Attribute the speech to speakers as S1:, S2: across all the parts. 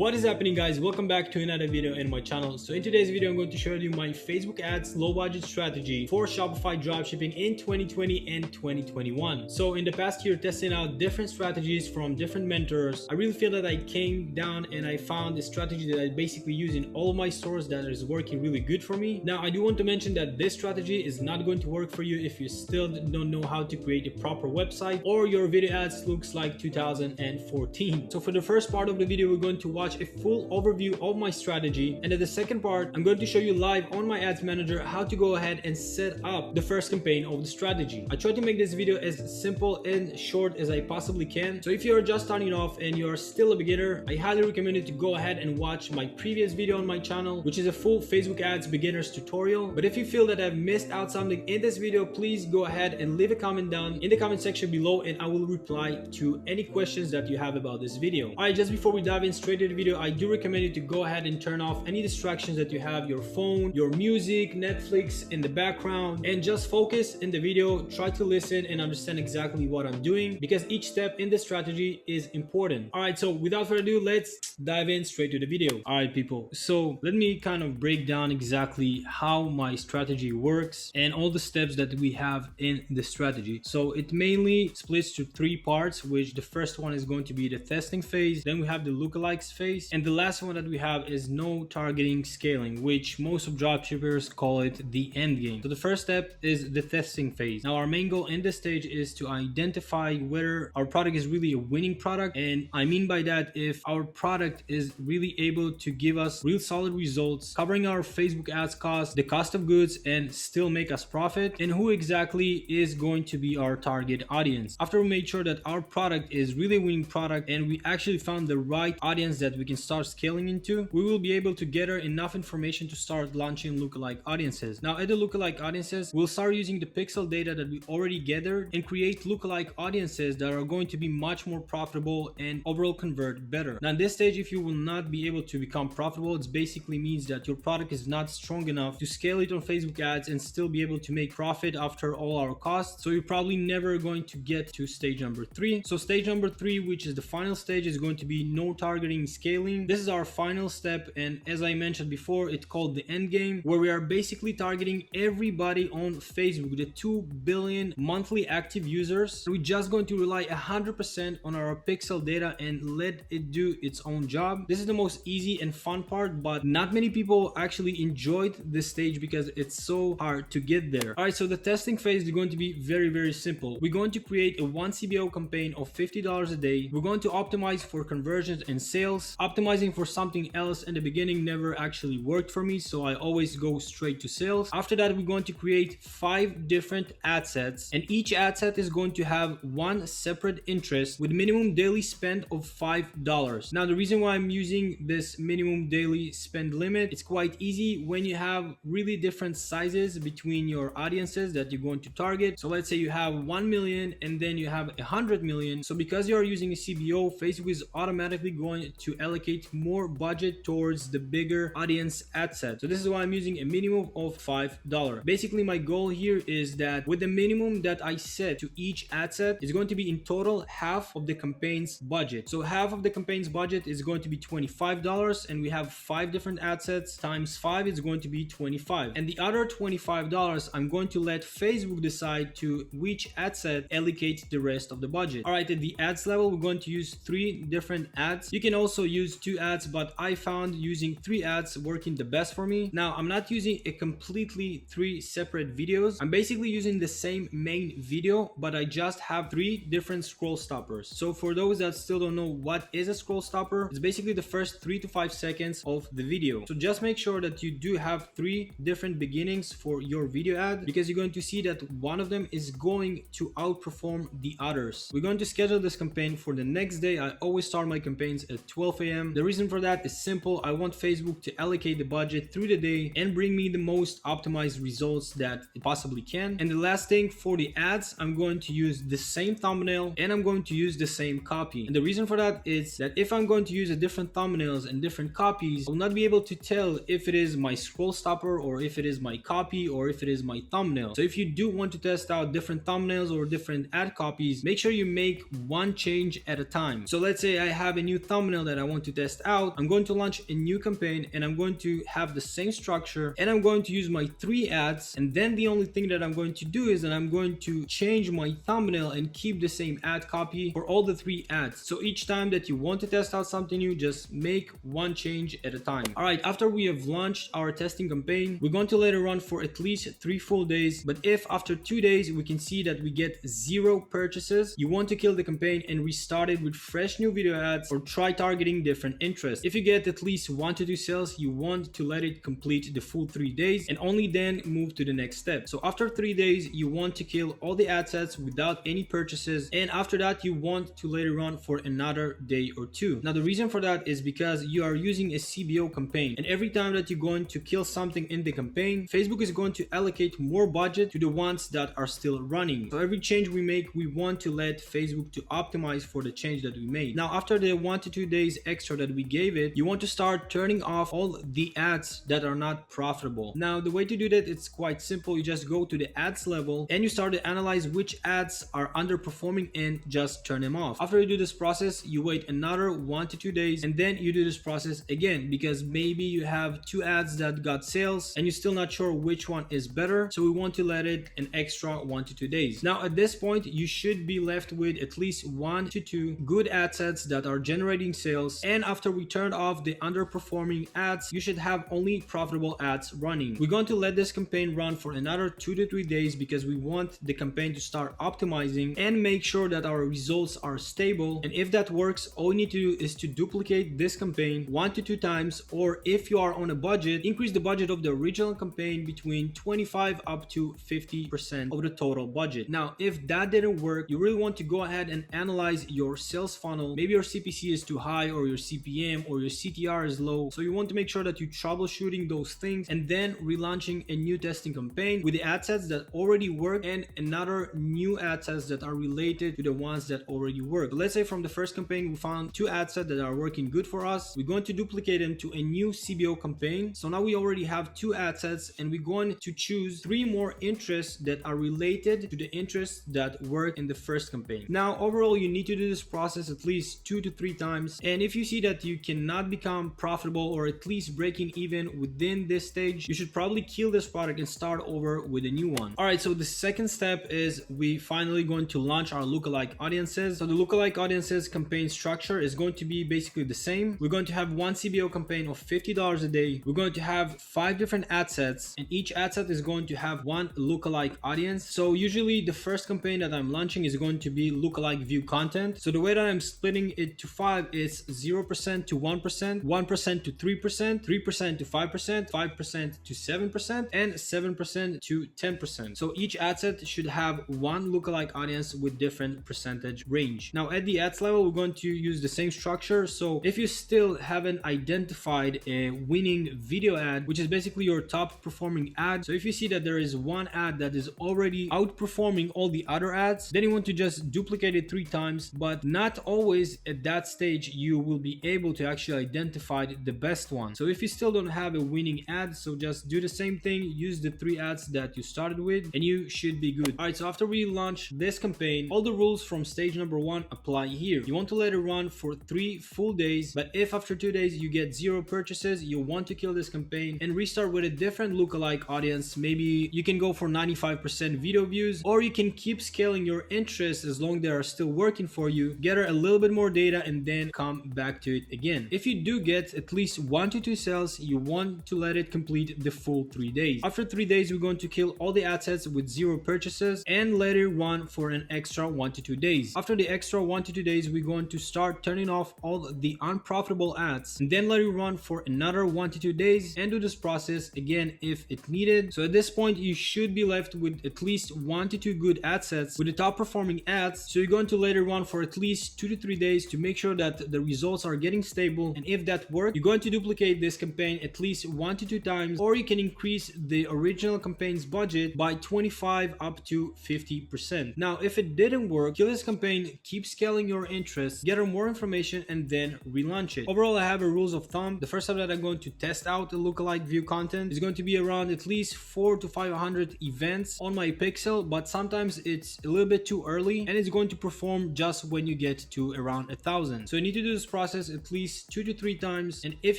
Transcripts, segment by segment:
S1: What is happening, guys? Welcome back to another video in my channel. So in today's video I'm going to show you my Facebook ads low budget strategy for Shopify dropshipping in 2020 and 2021. So in the past year, testing out different strategies from different mentors, I really feel that I came down and I found a strategy that I basically use in all of my stores that is working really good for me. Now I do want to mention that this strategy is not going to work for you if you still don't know how to create a proper website or your video ads looks like 2014. So for the first part of the video, we're going to watch a full overview of my strategy, and in the second part I'm going to show you live on my ads manager how to go ahead and set up the first campaign of the strategy. I try to make this video as simple and short as I possibly can, so if you're just starting off and you're still a beginner, I highly recommend you to go ahead and watch my previous video on my channel, which is a full Facebook ads beginners tutorial. But if you feel that I've missed out something in this video, please go ahead and leave a comment down in the comment section below and I will reply to any questions that you have about this video. Alright, just before we dive in straight to the video, I do recommend you to go ahead and turn off any distractions that you have, your phone, your music, Netflix in the background, and just focus in the video. Try to listen and understand exactly what I'm doing, because each step in the strategy is important. All right, so without further ado, let's dive in straight to the video. All right, people, so let me kind of break down exactly how my strategy works and all the steps that we have in the strategy. So it mainly splits to three parts, which the first one is going to be the testing phase, then we have the lookalikes phase, and the last one that we have is no targeting scaling, which most of dropshippers call it the end game. So the first step is the testing phase. Now our main goal in this stage is to identify whether our product is really a winning product, and I mean by that, if our product is really able to give us real solid results, covering our Facebook ads cost, the cost of goods, and still make us profit, and who exactly is going to be our target audience. After we made sure that our product is really a winning product and we actually found the right audience that we can start scaling into, we will be able to gather enough information to start launching lookalike audiences. Now at the lookalike audiences, we'll start using the pixel data that we already gathered and create lookalike audiences that are going to be much more profitable and overall convert better. Now in this stage, if you will not be able to become profitable, it basically means that your product is not strong enough to scale it on Facebook ads and still be able to make profit after all our costs. So you're probably never going to get to stage number 3. So stage number 3, which is the final stage, is going to be no targeting scaling. This is our final step, and as I mentioned before, it's called the end game, where we are basically targeting everybody on Facebook, the 2 billion monthly active users. We're just going to rely 100% on our pixel data and let it do its own job. This is the most easy and fun part, but not many people actually enjoyed this stage because it's so hard to get there. All right, so the testing phase is going to be very simple. We're going to create a 1 CBO campaign of $50 a day. We're going to optimize for conversions and sales. Optimizing for something else in the beginning never actually worked for me, so I always go straight to sales. After that, we're going to create 5 different ad sets, and each ad set is going to have one separate interest with minimum daily spend of $5. Now the reason why I'm using this minimum daily spend limit, it's quite easy when you have really different sizes between your audiences that you're going to target. So let's say you have 1 million and then you have 100 million. So because you are using a CBO, Facebook is automatically going to allocate more budget towards the bigger audience ad set. So this is why I'm using a minimum of $5. Basically my goal here is that with the minimum that I set to each ad set, is going to be in total half of the campaign's budget. So half of the campaign's budget is going to be $25, and we have 5 different ad sets times 5 is going to be 25, and the other $25 I'm going to let Facebook decide to which ad set allocate the rest of the budget. All right, at the ads level, we're going to use 3 different ads. You can also use 2 ads, but I found using 3 ads working the best for me. Now I'm not using a completely 3 separate videos. I'm basically using the same main video, but I just have 3 different scroll stoppers. So for those that still don't know what is a scroll stopper, it's basically the first 3 to 5 seconds of the video. So just make sure that you do have 3 different beginnings for your video ad, because you're going to see that one of them is going to outperform the others. We're going to schedule this campaign for the next day. I always start my campaigns at 12 a.m. The reason for that is simple. I want Facebook to allocate the budget through the day and bring me the most optimized results that it possibly can. And the last thing, for the ads, I'm going to use the same thumbnail and I'm going to use the same copy. And the reason for that is that if I'm going to use a different thumbnails and different copies, I will not be able to tell if it is my scroll stopper or if it is my copy or if it is my thumbnail. So if you do want to test out different thumbnails or different ad copies, make sure you make one change at a time. So let's say I have a new thumbnail that I want to test out, I'm going to launch a new campaign and I'm going to have the same structure and I'm going to use my 3 ads, and then the only thing that I'm going to do is that I'm going to change my thumbnail and keep the same ad copy for all the 3 ads. So each time that you want to test out something new, just make one change at a time. All right, after we have launched our testing campaign, we're going to let it run for at least 3 full days. But if after 2 days we can see that we get 0 purchases, you want to kill the campaign and restart it with fresh new video ads, or try targeting different interests. If you get at least 1 to 2 sales, you want to let it complete the full 3 days and only then move to the next step. So after 3 days, you want to kill all the ad sets without any purchases, and after that you want to let it run for another day or 2. Now the reason for that is because you are using a CBO campaign, and every time that you're going to kill something in the campaign, Facebook is going to allocate more budget to the ones that are still running. So every change we make, we want to let Facebook to optimize for the change that we made. Now after the 1 to 2 days extra that we gave it, you want to start turning off all the ads that are not profitable. Now the way to do that, it's quite simple. You just go to the ads level and you start to analyze which ads are underperforming and just turn them off. After you do this process, you wait another 1 to 2 days and then you do this process again, because maybe you have 2 ads that got sales and you're still not sure which one is better. So we want to let it an extra 1 to 2 days. Now at this point, you should be left with at least 1 to 2 good ad sets that are generating sales, and after we turned off the underperforming ads, you should have only profitable ads running. We're going to let this campaign run for another 2 to 3 days because we want the campaign to start optimizing and make sure that our results are stable. And if that works, all you need to do is to duplicate this campaign 1 to 2 times, or if you are on a budget, increase the budget of the original campaign between 25 up to 50% of the total budget. Now if that didn't work, you really want to go ahead and analyze your sales funnel. Maybe your CPC is too high, or your CPM, or your CTR is low. So you want to make sure that you're troubleshooting those things and then relaunching a new testing campaign with the ad sets that already work and another new ad sets that are related to the ones that already work. So let's say from the first campaign we found 2 ad sets that are working good for us. We're going to duplicate them to a new CBO campaign. So now we already have 2 ad sets and we're going to choose 3 more interests that are related to the interests that work in the first campaign. Now overall, you need to do this process at least 2 to 3 times, and if you see that you cannot become profitable or at least breaking even within this stage, you should probably kill this product and start over with a new one. All right, so the second step is we finally going to launch our lookalike audiences. So the lookalike audiences campaign structure is going to be basically the same. We're going to have one CBO campaign of $50 a day. We're going to have 5 different ad sets, and each ad set is going to have one lookalike audience. So usually the first campaign that I'm launching is going to be lookalike view content. So the way that I'm splitting it to 5 is 0% to 1%, 1% to 3%, 3% to 5%, 5% to 7%, and 7% to 10%. So each ad set should have one lookalike audience with different percentage range. Now at the ads level, we're going to use the same structure. So if you still haven't identified a winning video ad, which is basically your top performing ad, so if you see that there is one ad that is already outperforming all the other ads, then you want to just duplicate it 3 times, but not always at that stage you will be able to actually identify the best one. So if you still don't have a winning ad, so just do the same thing, use the 3 ads that you started with, and you should be good. All right, so after we launch this campaign, all the rules from stage number 1 apply here. You want to let it run for 3 full days, but if after 2 days you get 0 purchases, you want to kill this campaign and restart with a different lookalike audience. Maybe you can go for 95% video views, or you can keep scaling your interests as long as they are still working for you, gather a little bit more data, and then come back to it again. If you do get at least 1 to 2 sales, you want to let it complete the full 3 days. After 3 days, we're going to kill all the ad sets with 0 purchases and let it run for an extra 1 to 2 days. After the extra 1 to 2 days, we're going to start turning off all the unprofitable ads and then let it run for another 1 to 2 days and do this process again if it needed. So at this point, you should be left with at least 1 to 2 good ad sets with the top performing ads. So you're going to let it run for at least 2 to 3 days to make sure that the results are getting stable. And if that works, you're going to duplicate this campaign at least 1 to 2 times, or you can increase the original campaign's budget by 25 up to 50%. Now, if it didn't work, kill this campaign, keep scaling your interest, gather more information, and then relaunch it. Overall, I have a rules of thumb. The first time that I'm going to test out the lookalike view content is going to be around at least 400 to 500 events on my pixel, but sometimes it's a little bit too early and it's going to perform just when you get to around 1,000. So you need to do this process at least 2 to 3 times, and if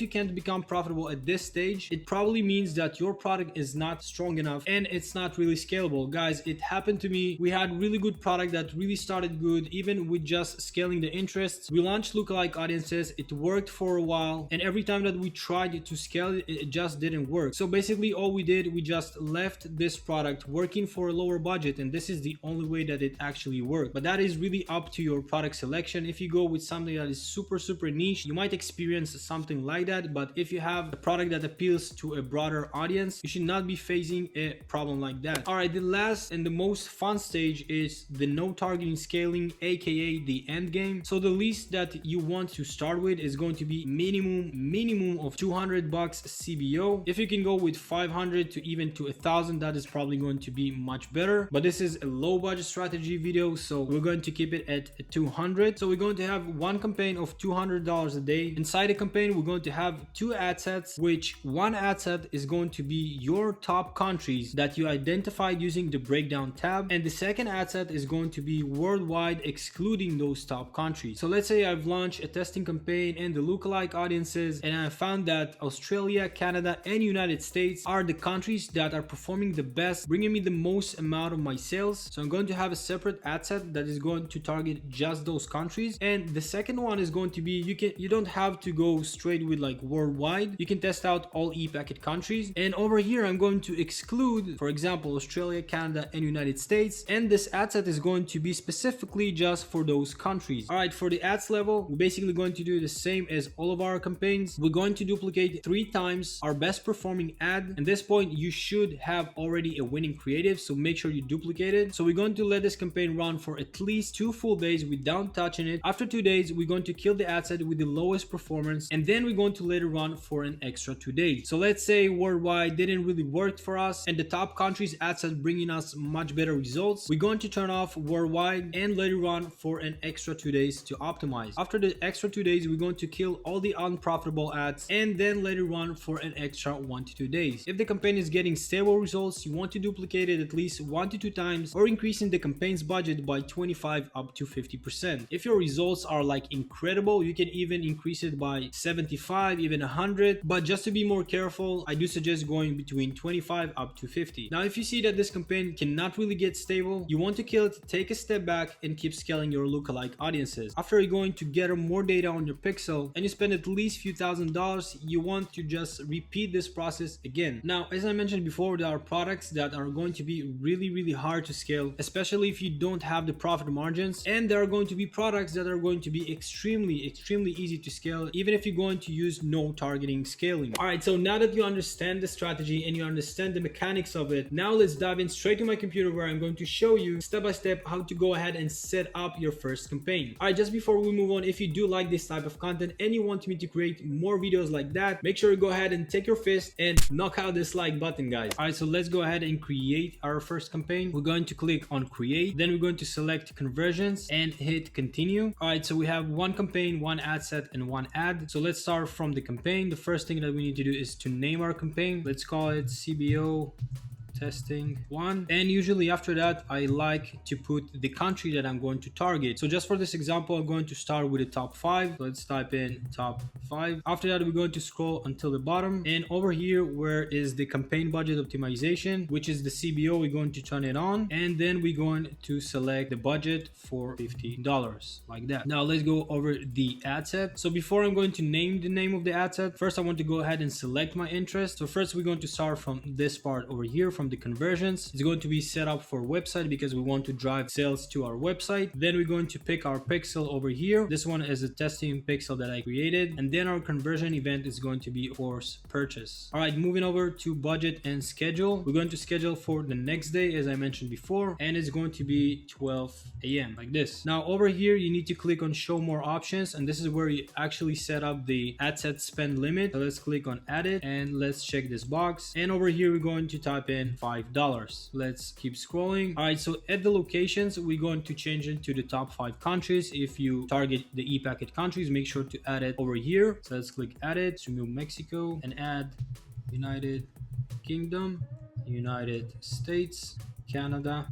S1: you can't become profitable at this stage, it probably means that your product is not strong enough and it's not really scalable. Guys, it happened to me. We had really good product that really started good, even with just scaling the interests. We launched lookalike audiences, it worked for a while, and every time that we tried to scale it, it just didn't work. So basically all we did, we just left this product working for a lower budget, and this is the only way that it actually worked. But that is really up to your product selection. If you go with something that is super niche, you might experience something like that. But if you have a product that appeals to a broader audience, you should not be facing a problem like that. All right, the last and the most fun stage is the no targeting scaling, aka the end game. So the least that you want to start with is going to be minimum of $200 CBO. If you can go with 500 to even to 1,000, that is probably going to be much better. But this is a low budget strategy video, so we're going to keep it at 200. So we're going to have one campaign of $200 a day. Inside a campaign, we're going to have 2 ad sets, which one ad set is going to be your top countries that you identified using the breakdown tab, and the second ad set is going to be worldwide, excluding those top countries. So let's say I've launched a testing campaign and the lookalike audiences, and I found that Australia, Canada, and United States are the countries that are performing the best, bringing me the most amount of my sales. So I'm going to have a separate ad set that is going to target just those countries. And the second one is going to be, you don't have to go straight with like worldwide. You can test out all e-packet countries. And over here, I'm going to exclude, for example, Australia, Canada, and United States. And this ad set is going to be specifically just for those countries. All right, for the ads level, we're basically going to do the same as all of our campaigns. We're going to duplicate 3 times our best performing ad. At this point, you should have already a winning creative, so make sure you duplicate it. So we're going to let this campaign run for at least 2 full days without touching it. After 2 days, we're going to kill the ad set with the lowest performance, and then we're going to let it run for an extra 2 days. So let's say worldwide didn't really work for us and the top countries ad set bringing us much better results. We're going to turn off worldwide and let it run for an extra 2 days to optimize. After the extra 2 days, we're going to kill all the unprofitable ads and then let it run for an extra 1 to 2 days. If the campaign is getting stable results, you want to duplicate it at least 1 to 2 times or increasing the campaign's budget by 25 up to 50%. If your results are like incredible, you can even increase it by 75, even 100. But just to be more careful, I do suggest going between 25 up to 50. Now, if you see that this campaign cannot really get stable, you want to kill it, take a step back and keep scaling your lookalike audiences. After you're going to gather more data on your pixel and you spend at least few $1,000s, you want to just repeat this process again. Now, as I mentioned before, there are products that are going to be really hard to scale, especially if you don't have the profit margins, and there are going to be products that are going to be extremely easy to scale, even if you're going to use no targeting scaling. All right, so now that you understand the strategy and you understand the mechanics of it, now let's dive in straight to my computer where I'm going to show you step by step how to go ahead and set up your first campaign. All right, just before we move on, if you do like this type of content and you want me to create more videos like that, make sure you go ahead and take your fist and knock out this like button, guys. All right, so let's go ahead and create our first campaign. We're going to click on create, then we're going to select conversions and hit continue. All right, so we have one campaign, one ad set, and one ad. So let's start from the campaign. The first thing that we need to do is to name our campaign. Let's call it CBO testing 1, and usually after that I like to put the country that I'm going to target. So just for this example, I'm going to start with the top 5. Let's type in top 5. After that, we're going to scroll until the bottom, and over here where is the campaign budget optimization, which is the CBO, we're going to turn it on, and then we're going to select the budget for $50 like that. Now let's go over the ad set. So before I'm going to name the name of the ad set, first I want to go ahead and select my interest. So first we're going to start from this part over here, from the conversions. It's going to be set up for website because we want to drive sales to our website. Then we're going to pick our pixel over here. This one is a testing pixel that I created, and then our conversion event is going to be force purchase. All right, moving over to budget and schedule. We're going to schedule for the next day, as I mentioned before, and it's going to be 12 a.m. like this. Now over here, you need to click on show more options, and this is where you actually set up the ad set spend limit. So let's click on add it, and let's check this box. And over here, we're going to type in $5. Let's keep scrolling. All right, so at the locations, we're going to change it to the top 5 countries. If you target the e-packet countries, make sure to add it over here. So let's click add it, to remove Mexico, and add United Kingdom, United States, Canada,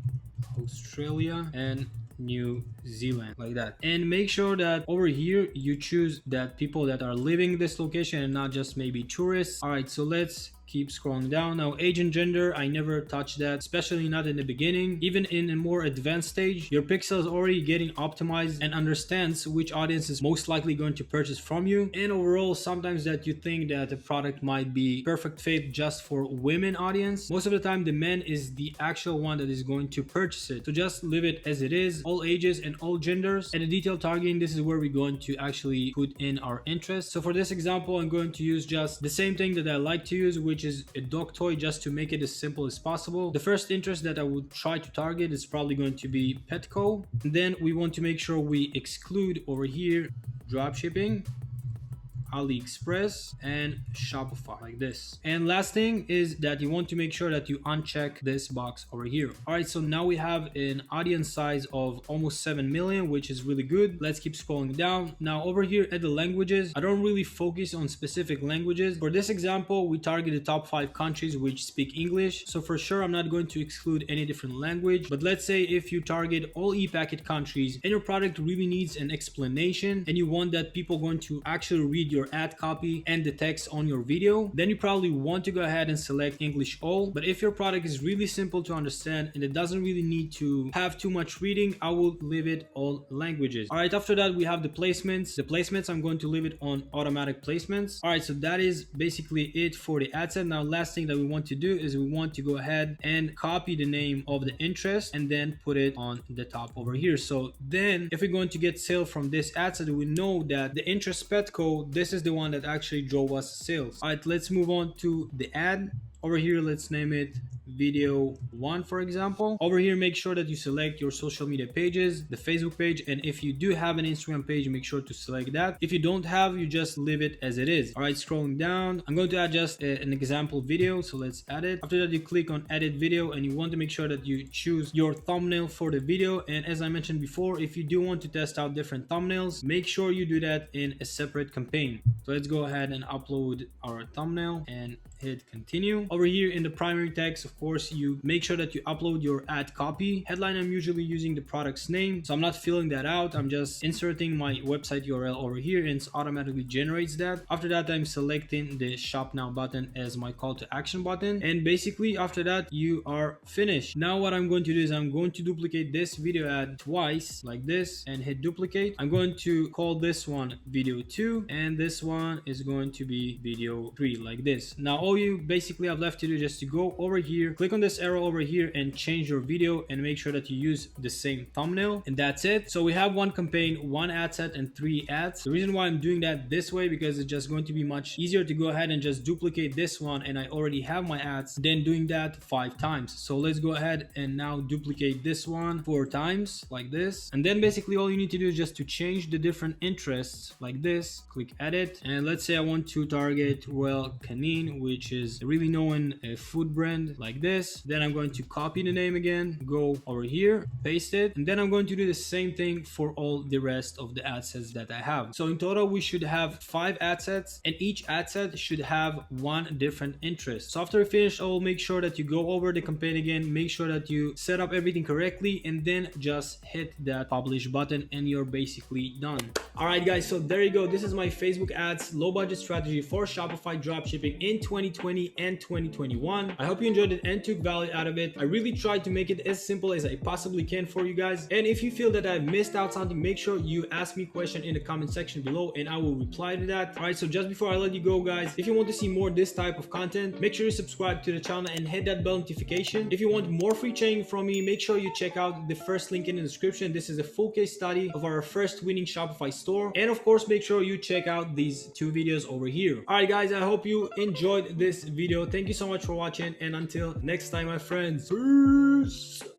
S1: Australia, and New Zealand, like that. And make sure that over here you choose that people that are living this location and not just maybe tourists. All right, so let's keep scrolling down. Now, age and gender, I never touch that, especially not in the beginning. Even in a more advanced stage, your pixel is already getting optimized and understands which audience is most likely going to purchase from you. And overall, sometimes that you think that the product might be perfect fit just for women audience, most of the time the men is the actual one that is going to purchase it. So just leave it as it is, all ages and all genders. And the detailed targeting, this is where we're going to actually put in our interest. So for this example, I'm going to use just the same thing that I like to use, which is a dog toy, just to make it as simple as possible. The first interest that I would try to target is probably going to be Petco. And then we want to make sure we exclude over here dropshipping, AliExpress, and Shopify, like this. And last thing is that you want to make sure that you uncheck this box over here. All right, so now we have an audience size of almost 7 million, which is really good. Let's keep scrolling down. Now over here at the languages, I don't really focus on specific languages. For this example, we target the top 5 countries which speak English. So for sure, I'm not going to exclude any different language. But let's say if you target all e-packet countries and your product really needs an explanation and you want that people going to actually read your ad copy and the text on your video, then you probably want to go ahead and select English all. But if your product is really simple to understand and it doesn't really need to have too much reading, I will leave it all languages. All right, after that we have the placements. The placements, I'm going to leave it on automatic placements. All right, so that is basically it for the ad set. Now last thing that we want to do is we want to go ahead and copy the name of the interest and then put it on the top over here. So then if we're going to get sale from this ad set, we know that the interest Petco, this is the one that actually drove us sales. All right, let's move on to the ad. Over here, let's name it video 1, for example. Over here, make sure that you select your social media pages, the Facebook page, and if you do have an Instagram page, make sure to select that. If you don't have, you just leave it as it is. All right, scrolling down, I'm going to add just an example video, so let's add it. After that, you click on edit video and you want to make sure that you choose your thumbnail for the video. And as I mentioned before, if you do want to test out different thumbnails, make sure you do that in a separate campaign. So let's go ahead and upload our thumbnail and hit continue. Over here in the primary text, of course, you make sure that you upload your ad copy. Headline, I'm usually using the product's name, so I'm not filling that out. I'm just inserting my website URL over here and it automatically generates that. After that, I'm selecting the shop now button as my call to action button, and basically after that you are finished. Now what I'm going to do is I'm going to duplicate this video ad twice like this and hit duplicate. I'm going to call this one video 2 and this one is going to be video 3, like this. Now all you basically have left to do is just to go over here, click on this arrow over here and change your video and make sure that you use the same thumbnail, and that's it. So we have one campaign, one ad set, and 3 ads. The reason why I'm doing that this way because it's just going to be much easier to go ahead and just duplicate this one and I already have my ads than doing that 5 times. So let's go ahead and now duplicate this one 4 times like this, and then basically all you need to do is just to change the different interests like this. Click edit, and let's say I want to target Royal Canin, which is a really known food brand, like this. Then I'm going to copy the name again, go over here, paste it, and then I'm going to do the same thing for all the rest of the ad sets that I have. So in total we should have 5 ad sets and each ad set should have 1 different interest. So after you finish, I'll make sure that you go over the campaign again, make sure that you set up everything correctly, and then just hit that publish button and you're basically done. All right guys, so there you go. This is my Facebook ads low budget strategy for Shopify dropshipping in 2020 and 2021. I hope you enjoyed it and took value out of it. I really tried to make it as simple as I possibly can for you guys. And if you feel that I've missed out something, make sure you ask me a question in the comment section below and I will reply to that. All right, so just before I let you go guys, if you want to see more this type of content, make sure you subscribe to the channel and hit that bell notification. If you want more free training from me, make sure you check out the first link in the description. This is a full case study of our first winning Shopify store. And of course, make sure you check out these 2 videos over here. All right guys, I hope you enjoyed this video. Thank you so much for watching, and until next time my friends, peace.